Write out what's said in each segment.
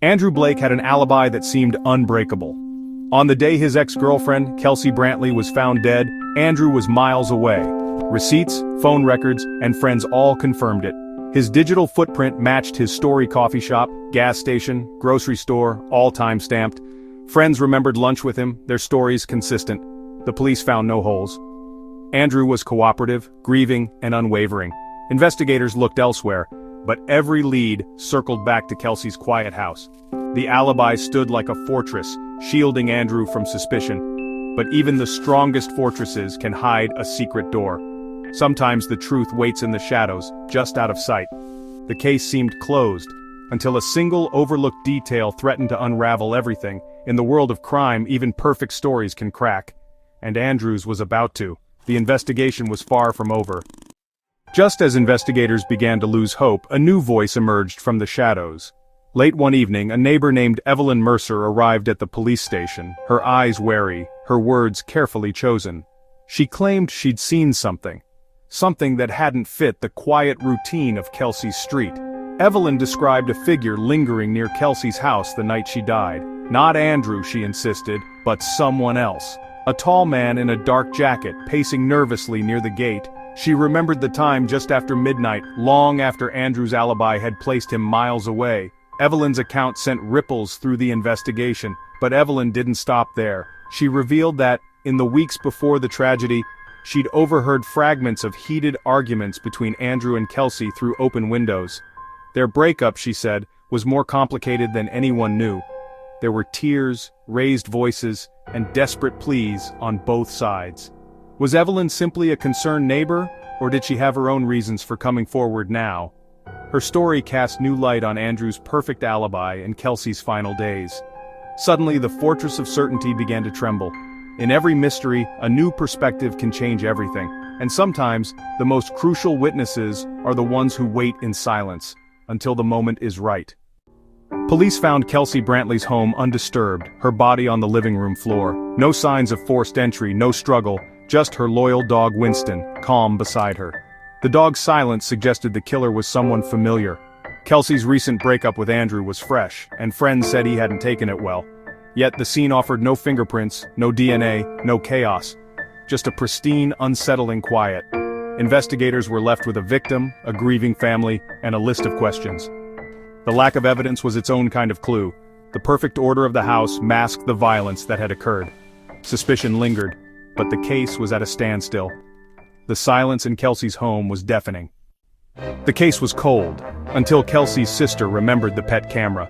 Andrew Blake had an alibi that seemed unbreakable. On the day his ex-girlfriend, Kelsey Brantley, was found dead, Andrew was miles away. Receipts, phone records, and friends all confirmed it. His digital footprint matched his story: coffee shop, gas station, grocery store, all time-stamped. Friends remembered lunch with him, their stories consistent. The police found no holes. Andrew was cooperative, grieving, and unwavering. Investigators looked elsewhere, but every lead circled back to Kelsey's quiet house. The alibi stood like a fortress, shielding Andrew from suspicion. But even the strongest fortresses can hide a secret door. Sometimes the truth waits in the shadows, just out of sight. The case seemed closed, until a single overlooked detail threatened to unravel everything. In the world of crime, even perfect stories can crack. And Andrew's was about to. The investigation was far from over. Just as investigators began to lose hope, a new voice emerged from the shadows. Late one evening, a neighbor named Evelyn Mercer arrived at the police station, her eyes wary, her words carefully chosen. She claimed she'd seen something. Something that hadn't fit the quiet routine of Kelsey's street. Evelyn described a figure lingering near Kelsey's house the night she died. Not Andrew, she insisted, but someone else. A tall man in a dark jacket, pacing nervously near the gate. She remembered the time just after midnight, long after Andrew's alibi had placed him miles away. Evelyn's account sent ripples through the investigation, but Evelyn didn't stop there. She revealed that, in the weeks before the tragedy, she'd overheard fragments of heated arguments between Andrew and Kelsey through open windows. Their breakup, she said, was more complicated than anyone knew. There were tears, raised voices, and desperate pleas on both sides. Was Evelyn simply a concerned neighbor, or did she have her own reasons for coming forward now? Her story cast new light on Andrew's perfect alibi and Kelsey's final days. Suddenly, the fortress of certainty began to tremble. In every mystery, a new perspective can change everything, and sometimes, the most crucial witnesses are the ones who wait in silence, until the moment is right. Police found Kelsey Brantley's home undisturbed, her body on the living room floor. No signs of forced entry, no struggle, just her loyal dog Winston, calm beside her. The dog's silence suggested the killer was someone familiar. Kelsey's recent breakup with Andrew was fresh, and friends said he hadn't taken it well. Yet the scene offered no fingerprints, no DNA, no chaos. Just a pristine, unsettling quiet. Investigators were left with a victim, a grieving family, and a list of questions. The lack of evidence was its own kind of clue. The perfect order of the house masked the violence that had occurred. Suspicion lingered, but the case was at a standstill. The silence in Kelsey's home was deafening. The case was cold, until Kelsey's sister remembered the pet camera.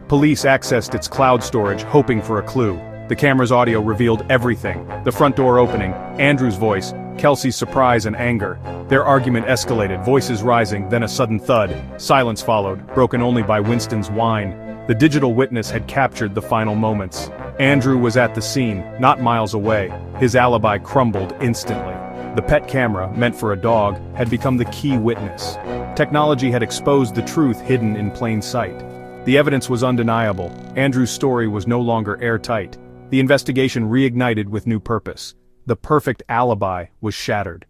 Police accessed its cloud storage, hoping for a clue. The camera's audio revealed everything: the front door opening, Andrew's voice, Kelsey's surprise and anger. Their argument escalated, voices rising, then a sudden thud. Silence followed, broken only by Winston's whine. The digital witness had captured the final moments. Andrew was at the scene, not miles away. His alibi crumbled instantly. The pet camera, meant for a dog, had become the key witness. Technology had exposed the truth hidden in plain sight. The evidence was undeniable. Andrew's story was no longer airtight. The investigation reignited with new purpose. The perfect alibi was shattered.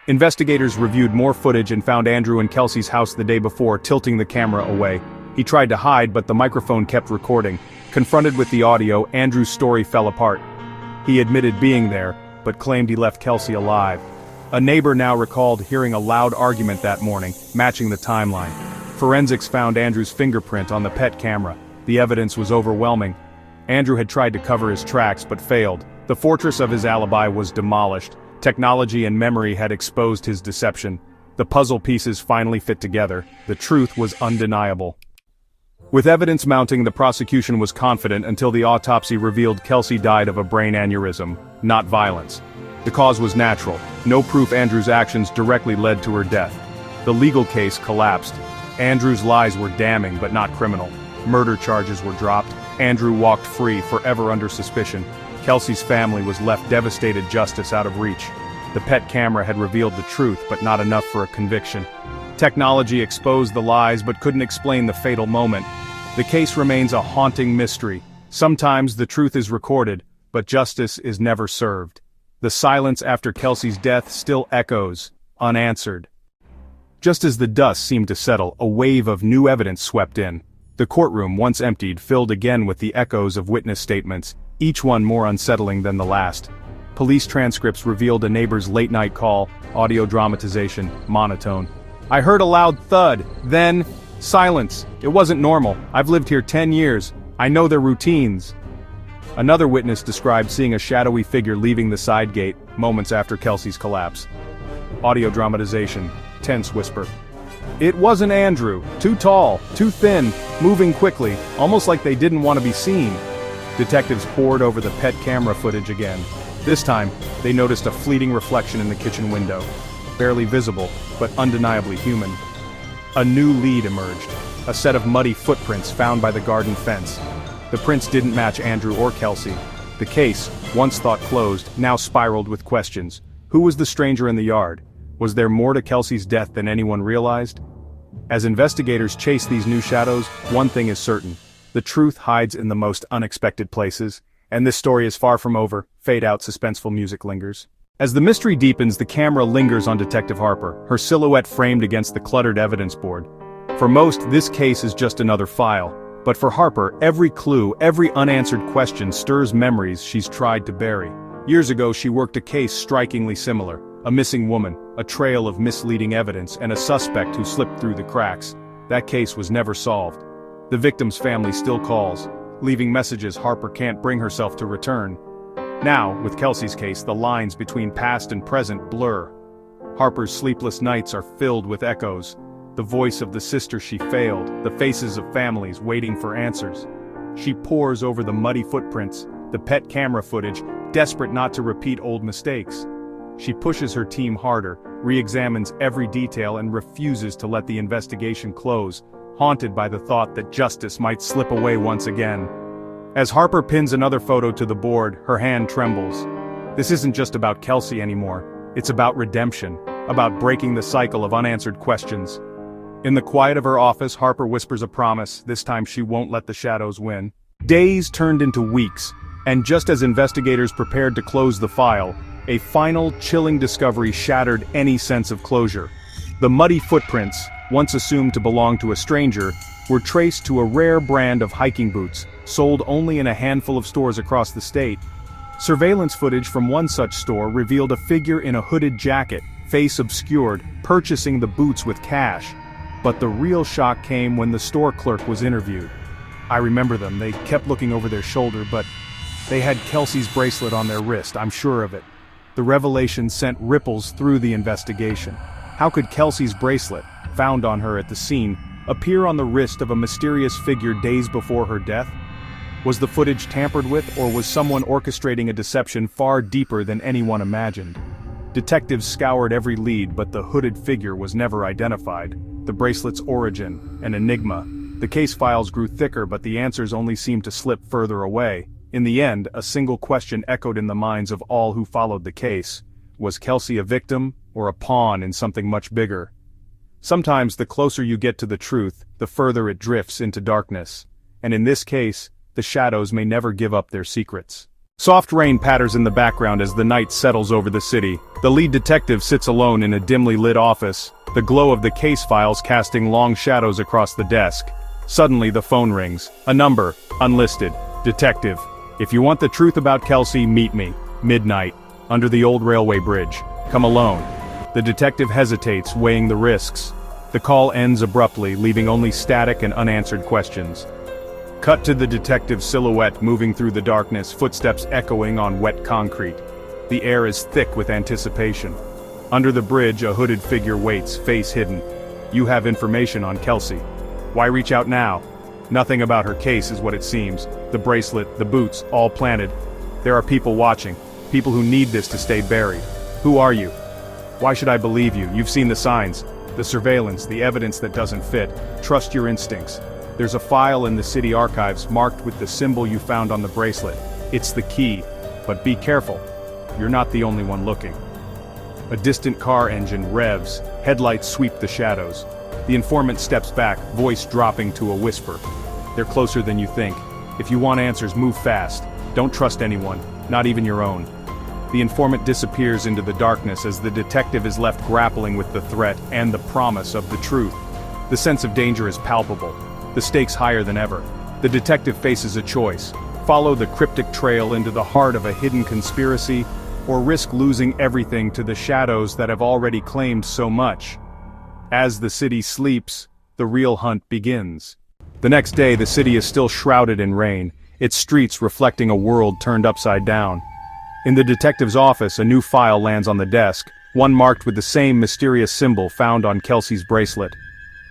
Investigators reviewed more footage and found Andrew in Kelsey's house the day before, tilting the camera away. He tried to hide, but the microphone kept recording. Confronted with the audio, Andrew's story fell apart. He admitted being there, but claimed he left Kelsey alive. A neighbor now recalled hearing a loud argument that morning, matching the timeline. Forensics found Andrew's fingerprint on the pet camera. The evidence was overwhelming. Andrew had tried to cover his tracks but failed. The fortress of his alibi was demolished. Technology and memory had exposed his deception. The puzzle pieces finally fit together. The truth was undeniable. With evidence mounting, the prosecution was confident until the autopsy revealed Kelsey died of a brain aneurysm, not violence. The cause was natural. No proof Andrew's actions directly led to her death. The legal case collapsed. Andrew's lies were damning but not criminal. Murder charges were dropped. Andrew walked free, forever under suspicion. Kelsey's family was left devastated, justice out of reach. The pet camera had revealed the truth, but not enough for a conviction. Technology exposed the lies but couldn't explain the fatal moment. The case remains a haunting mystery. Sometimes the truth is recorded, but justice is never served. The silence after Kelsey's death still echoes, unanswered. Just as the dust seemed to settle, a wave of new evidence swept in. The courtroom, once emptied, filled again with the echoes of witness statements, each one more unsettling than the last. Police transcripts revealed a neighbor's late-night call, audio dramatization, monotone. "I heard a loud thud, then, silence. It wasn't normal. I've lived here 10 years. I know their routines." Another witness described seeing a shadowy figure leaving the side gate, moments after Kelsey's collapse. Audio dramatization, tense whisper. "It wasn't Andrew. Too tall, too thin, moving quickly, almost like they didn't want to be seen." Detectives pored over the pet camera footage again. This time, they noticed a fleeting reflection in the kitchen window. Barely visible, but undeniably human. A new lead emerged. A set of muddy footprints found by the garden fence. The prints didn't match Andrew or Kelsey. The case, once thought closed, now spiraled with questions. Who was the stranger in the yard? Was there more to Kelsey's death than anyone realized? As investigators chase these new shadows, one thing is certain. The truth hides in the most unexpected places. And this story is far from over. Fade-out suspenseful music lingers. As the mystery deepens, the camera lingers on Detective Harper, her silhouette framed against the cluttered evidence board. For most, this case is just another file. But for Harper, every clue, every unanswered question stirs memories she's tried to bury. Years ago, she worked a case strikingly similar. A missing woman, a trail of misleading evidence, and a suspect who slipped through the cracks. That case was never solved. The victim's family still calls, leaving messages Harper can't bring herself to return. Now, with Kelsey's case, the lines between past and present blur. Harper's sleepless nights are filled with echoes. The voice of the sister she failed, the faces of families waiting for answers. She pores over the muddy footprints, the pet camera footage, desperate not to repeat old mistakes. She pushes her team harder, re-examines every detail and refuses to let the investigation close, haunted by the thought that justice might slip away once again. As Harper pins another photo to the board, her hand trembles. This isn't just about Kelsey anymore. It's about redemption, about breaking the cycle of unanswered questions. In the quiet of her office, Harper whispers a promise. This time she won't let the shadows win. Days turned into weeks, and just as investigators prepared to close the file, a final, chilling discovery shattered any sense of closure. The muddy footprints, once assumed to belong to a stranger, were traced to a rare brand of hiking boots, sold only in a handful of stores across the state. Surveillance footage from one such store revealed a figure in a hooded jacket, face obscured, purchasing the boots with cash. But the real shock came when the store clerk was interviewed. "I remember them. They kept looking over their shoulder, but they had Kelsey's bracelet on their wrist, I'm sure of it." The revelation sent ripples through the investigation. How could Kelsey's bracelet, found on her at the scene, appear on the wrist of a mysterious figure days before her death? Was the footage tampered with, or was someone orchestrating a deception far deeper than anyone imagined? Detectives scoured every lead, but the hooded figure was never identified. The bracelet's origin, an enigma. The case files grew thicker, but the answers only seemed to slip further away. In the end, a single question echoed in the minds of all who followed the case. Was Kelsey a victim, or a pawn in something much bigger? Sometimes the closer you get to the truth, the further it drifts into darkness. And in this case, the shadows may never give up their secrets. Soft rain patters in the background as the night settles over the city. The lead detective sits alone in a dimly lit office, the glow of the case files casting long shadows across the desk. Suddenly the phone rings. A number, unlisted. "Detective. If you want the truth about Kelsey, meet me. Midnight. Under the old railway bridge. Come alone." The detective hesitates, weighing the risks. The call ends abruptly, leaving only static and unanswered questions. Cut to the detective's silhouette moving through the darkness, footsteps echoing on wet concrete. The air is thick with anticipation. Under the bridge, a hooded figure waits, face hidden. "You have information on Kelsey. Why reach out now?" Nothing about her case is what it seems. The bracelet, the boots, all planted. There are people watching. People who need this to stay buried. Who are you? Why should I believe you? You've seen the signs. The surveillance, the evidence that doesn't fit. Trust your instincts. There's a file in the city archives marked with the symbol you found on the bracelet. It's the key. But be careful. You're not the only one looking. A distant car engine revs. Headlights sweep the shadows. The informant steps back, voice dropping to a whisper. "They're closer than you think. If you want answers, move fast. Don't trust anyone, not even your own." The informant disappears into the darkness as the detective is left grappling with the threat and the promise of the truth. The sense of danger is palpable. the stakes higher than ever. The detective faces a choice: follow the cryptic trail into the heart of a hidden conspiracy, or risk losing everything to the shadows that have already claimed so much. As the city sleeps, the real hunt begins. The next day, the city is still shrouded in rain, its streets reflecting a world turned upside down. In the detective's office, a new file lands on the desk, one marked with the same mysterious symbol found on Kelsey's bracelet.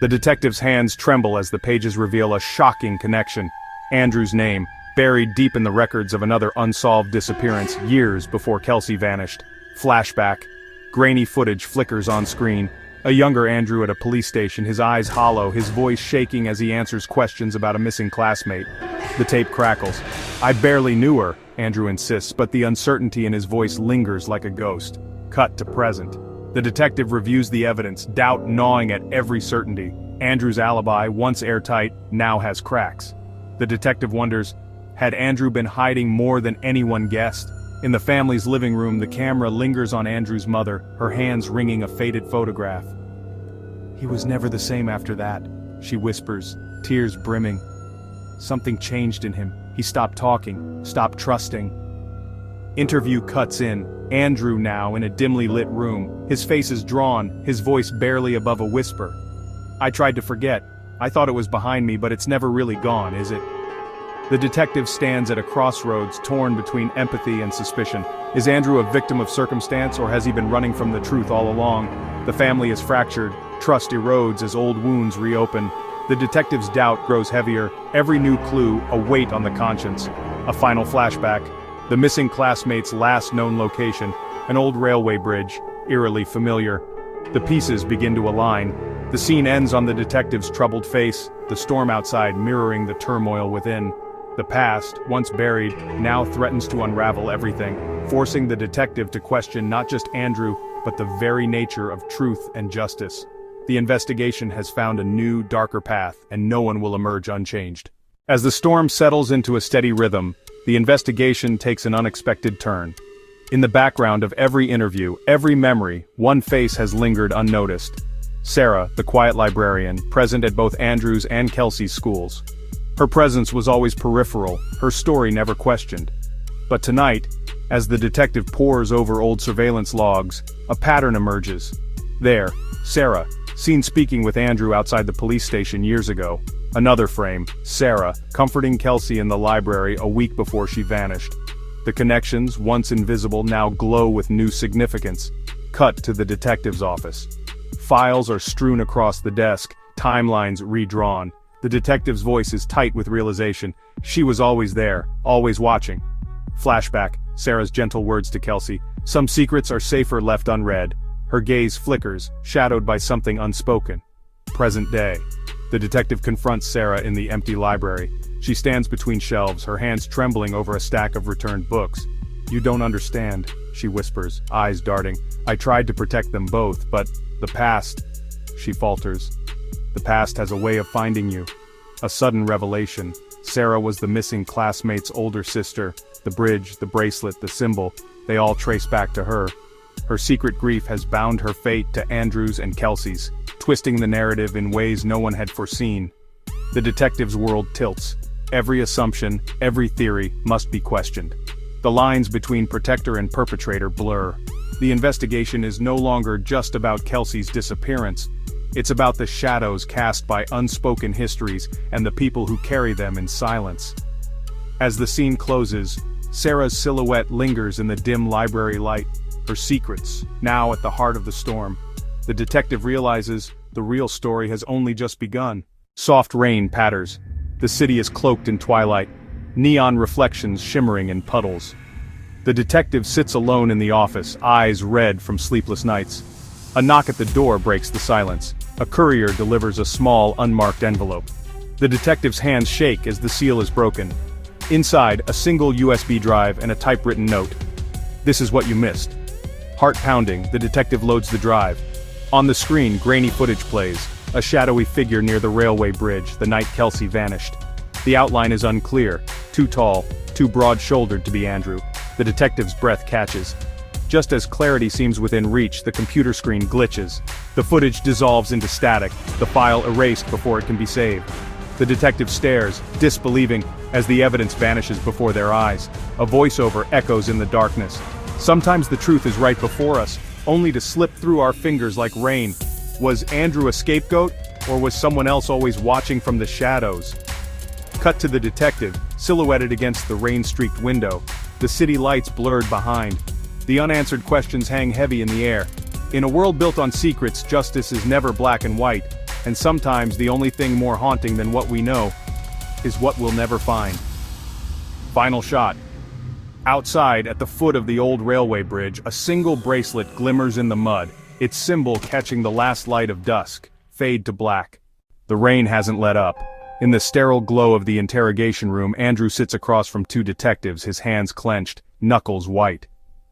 The detective's hands tremble as the pages reveal a shocking connection: Andrew's name, buried deep in the records of another unsolved disappearance years before Kelsey vanished. Flashback. Grainy footage flickers on screen. A younger Andrew at a police station, his eyes hollow, his voice shaking as he answers questions about a missing classmate. The tape crackles. "I barely knew her," Andrew insists, but the uncertainty in his voice lingers like a ghost. Cut to present. The detective reviews the evidence, doubt gnawing at every certainty. Andrew's alibi, once airtight, now has cracks. The detective wonders, had Andrew been hiding more than anyone guessed? In the family's living room, the camera lingers on Andrew's mother, her hands wringing a faded photograph. "He was never the same after that," she whispers, tears brimming. Something changed in him. He stopped talking, stopped trusting. Interview cuts in. Andrew now in a dimly lit room. His face is drawn, his voice barely above a whisper. "I tried to forget. I thought it was behind me, but it's never really gone, is it?" The detective stands at a crossroads, torn between empathy and suspicion. Is Andrew a victim of circumstance, or has he been running from the truth all along? The family is fractured, trust erodes as old wounds reopen. The detective's doubt grows heavier, every new clue a weight on the conscience. A final flashback. The missing classmate's last known location, an old railway bridge, eerily familiar. The pieces begin to align. The scene ends on the detective's troubled face, the storm outside mirroring the turmoil within. The past, once buried, now threatens to unravel everything, forcing the detective to question not just Andrew, but the very nature of truth and justice. The investigation has found a new, darker path, and no one will emerge unchanged. As the storm settles into a steady rhythm, the investigation takes an unexpected turn. In the background of every interview, every memory, one face has lingered unnoticed. Sarah, the quiet librarian, present at both Andrew's and Kelsey's schools. Her presence was always peripheral, her story never questioned. But tonight, as the detective pores over old surveillance logs, a pattern emerges. There, Sarah, seen speaking with Andrew outside the police station years ago. Another frame, Sarah, comforting Kelsey in the library a week before she vanished. The connections, once invisible, now glow with new significance. Cut to the detective's office. Files are strewn across the desk, timelines redrawn. The detective's voice is tight with realization. She was always there, always watching. Flashback, Sarah's gentle words to Kelsey. "Some secrets are safer left unread." Her gaze flickers, shadowed by something unspoken. Present day. The detective confronts Sarah in the empty library. She stands between shelves, her hands trembling over a stack of returned books. "You don't understand," she whispers, eyes darting. "I tried to protect them both, but the past," she falters. "The past has a way of finding you." A sudden revelation. Sarah was the missing classmate's older sister. The bridge, the bracelet, the symbol, they all trace back to her. Her secret grief has bound her fate to Andrew's and Kelsey's, twisting the narrative in ways no one had foreseen. The detective's world tilts. Every assumption, every theory must be questioned. The lines between protector and perpetrator blur. The investigation is no longer just about Kelsey's disappearance. It's about the shadows cast by unspoken histories and the people who carry them in silence. As the scene closes, Sarah's silhouette lingers in the dim library light, her secrets, now at the heart of the storm. The detective realizes the real story has only just begun. Soft rain patters. The city is cloaked in twilight, neon reflections shimmering in puddles. The detective sits alone in the office, eyes red from sleepless nights. A knock at the door breaks the silence. A courier delivers a small, unmarked envelope. The detective's hands shake as the seal is broken. Inside, a single USB drive and a typewritten note. "This is what you missed." Heart pounding, the detective loads the drive. On the screen, grainy footage plays. A shadowy figure near the railway bridge, the night Kelsey vanished. The outline is unclear. Too tall, too broad-shouldered to be Andrew. The detective's breath catches. Just as clarity seems within reach, the computer screen glitches. The footage dissolves into static, the file erased before it can be saved. The detective stares, disbelieving, as the evidence vanishes before their eyes. A voiceover echoes in the darkness. Sometimes the truth is right before us, only to slip through our fingers like rain. Was Andrew a scapegoat, or was someone else always watching from the shadows? Cut to the detective, silhouetted against the rain-streaked window. The city lights blurred behind. The unanswered questions hang heavy in the air. In a world built on secrets, justice is never black and white, and sometimes the only thing more haunting than what we know is what we'll never find. Final shot. Outside, at the foot of the old railway bridge, a single bracelet glimmers in the mud, its symbol catching the last light of dusk, fade to black. The rain hasn't let up. In the sterile glow of the interrogation room, Andrew sits across from two detectives, his hands clenched, knuckles white.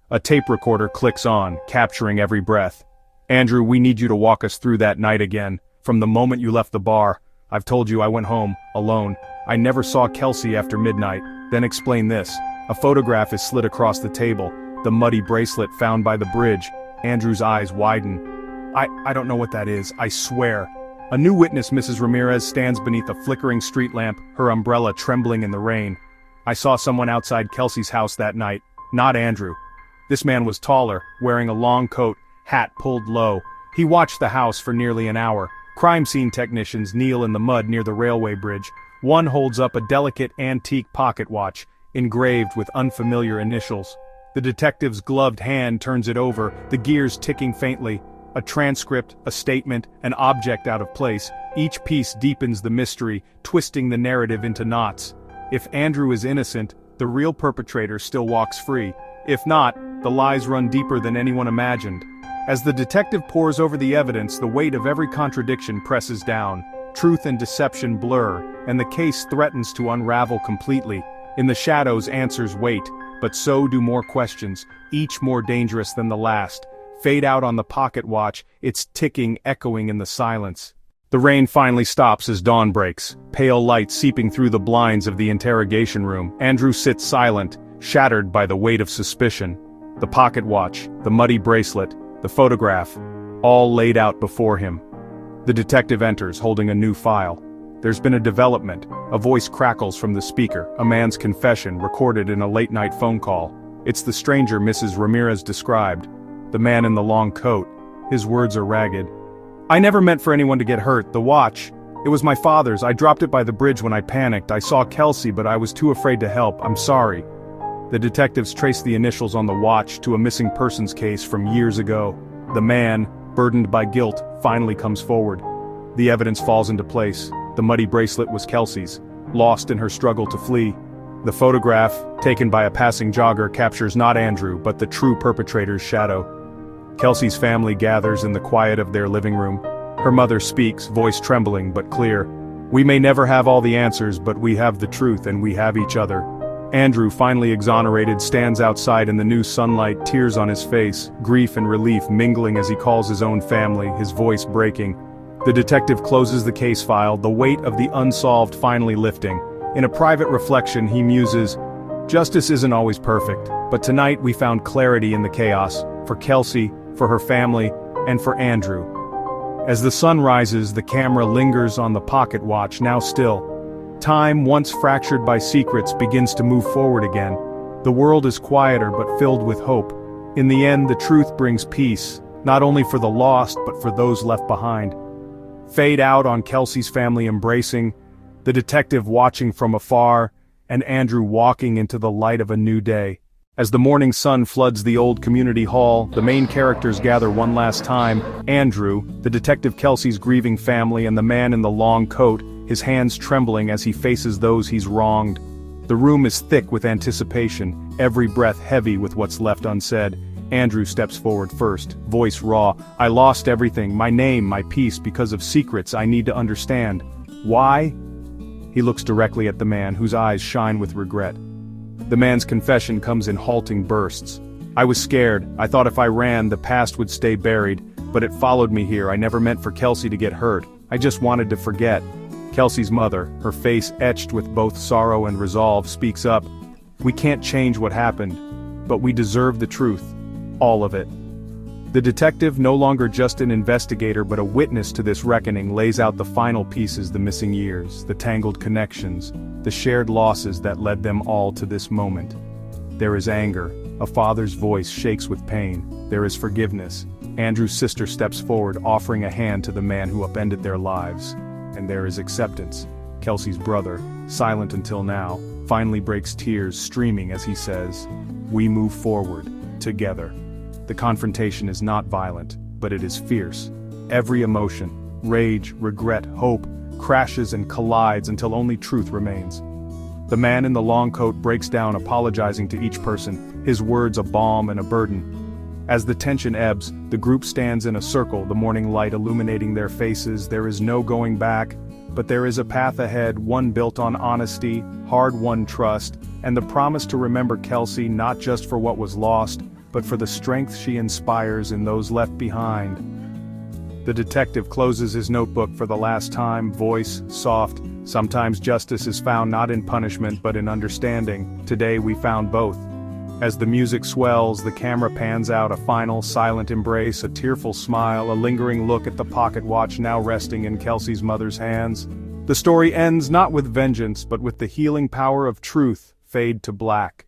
A tape recorder clicks on, capturing every breath. "Andrew, we need you to walk us through that night again. From the moment you left the bar, I've told you I went home, alone. I never saw Kelsey after midnight. Then explain this." A photograph is slid across the table, the muddy bracelet found by the bridge. Andrew's eyes widen. I don't know what that is, I swear." A new witness, Mrs. Ramirez, stands beneath a flickering street lamp, her umbrella trembling in the rain. "I saw someone outside Kelsey's house that night, not Andrew. This man was taller, wearing a long coat, hat pulled low. He watched the house for nearly an hour. Crime scene technicians kneel in the mud near the railway bridge. One holds up a delicate antique pocket watch, engraved with unfamiliar initials. The detective's gloved hand turns it over, the gears ticking faintly. A transcript, a statement, an object out of place. Each piece deepens the mystery, twisting the narrative into knots. If Andrew is innocent, the real perpetrator still walks free. If not, the lies run deeper than anyone imagined. As the detective pores over the evidence, the weight of every contradiction presses down. Truth and deception blur, and the case threatens to unravel completely. In the shadows, answers wait, but so do more questions, each more dangerous than the last. Fade out on the pocket watch, its ticking echoing in the silence. The rain finally stops as dawn breaks, pale light seeping through the blinds of the interrogation room. Andrew sits silent, shattered by the weight of suspicion. The pocket watch, the muddy bracelet, the photograph, all laid out before him. The detective enters, holding a new file. There's been a development. A voice crackles from the speaker, a man's confession recorded in a late-night phone call. It's the stranger Mrs. Ramirez described. The man in the long coat. His words are ragged. "I never meant for anyone to get hurt. The watch. It was my father's. I dropped it by the bridge when I panicked. I saw Kelsey, but I was too afraid to help. I'm sorry." The detectives trace the initials on the watch to a missing persons case from years ago. The man, burdened by guilt, finally comes forward. The evidence falls into place. The muddy bracelet was Kelsey's, lost in her struggle to flee. The photograph, taken by a passing jogger, captures not Andrew, but the true perpetrator's shadow. Kelsey's family gathers in the quiet of their living room. Her mother speaks, voice trembling but clear. "We may never have all the answers, but we have the truth and we have each other." Andrew, finally exonerated, stands outside in the new sunlight, tears on his face, grief and relief mingling as he calls his own family, his voice breaking. The detective closes the case file, the weight of the unsolved finally lifting. In a private reflection, he muses, "Justice isn't always perfect, but tonight we found clarity in the chaos, for Kelsey, for her family, and for Andrew." As the sun rises, the camera lingers on the pocket watch, now still. Time, once fractured by secrets, begins to move forward again. The world is quieter but filled with hope. In the end, the truth brings peace, not only for the lost but for those left behind. Fade out on Kelsey's family embracing, the detective watching from afar, and Andrew walking into the light of a new day. As the morning sun floods the old community hall, the main characters gather one last time. Andrew, the detective Kelsey's grieving family, and the man in the long coat, his hands trembling as he faces those he's wronged. The room is thick with anticipation, every breath heavy with what's left unsaid. Andrew steps forward first, voice raw. "I lost everything, my name, my peace, because of secrets I need to understand. Why?" He looks directly at the man, whose eyes shine with regret. The man's confession comes in halting bursts. "I was scared. I thought if I ran, the past would stay buried, but it followed me here. I never meant for Kelsey to get hurt. I just wanted to forget." Kelsey's mother, her face etched with both sorrow and resolve, speaks up. "We can't change what happened, but we deserve the truth. All of it." The detective, no longer just an investigator but a witness to this reckoning, lays out the final pieces: the missing years, the tangled connections, the shared losses that led them all to this moment. There is anger. A father's voice shakes with pain. There is forgiveness. Andrew's sister steps forward, offering a hand to the man who upended their lives. And there is acceptance. Kelsey's brother, silent until now, finally breaks tears, streaming as he says, "We move forward, together." The confrontation is not violent, but it is fierce. Every emotion, rage, regret, hope, crashes and collides until only truth remains. The man in the long coat breaks down, apologizing to each person, his words a balm and a burden. As the tension ebbs, the group stands in a circle, the morning light illuminating their faces. There is no going back, but there is a path ahead, one built on honesty, hard-won trust, and the promise to remember Kelsey not just for what was lost, but for the strength she inspires in those left behind. The detective closes his notebook for the last time, voice soft. Sometimes justice is found not in punishment but in understanding. Today we found both. As the music swells, the camera pans out, a final silent embrace, a tearful smile, a lingering look at the pocket watch now resting in Kelsey's mother's hands. The story ends not with vengeance but with the healing power of truth fade to black.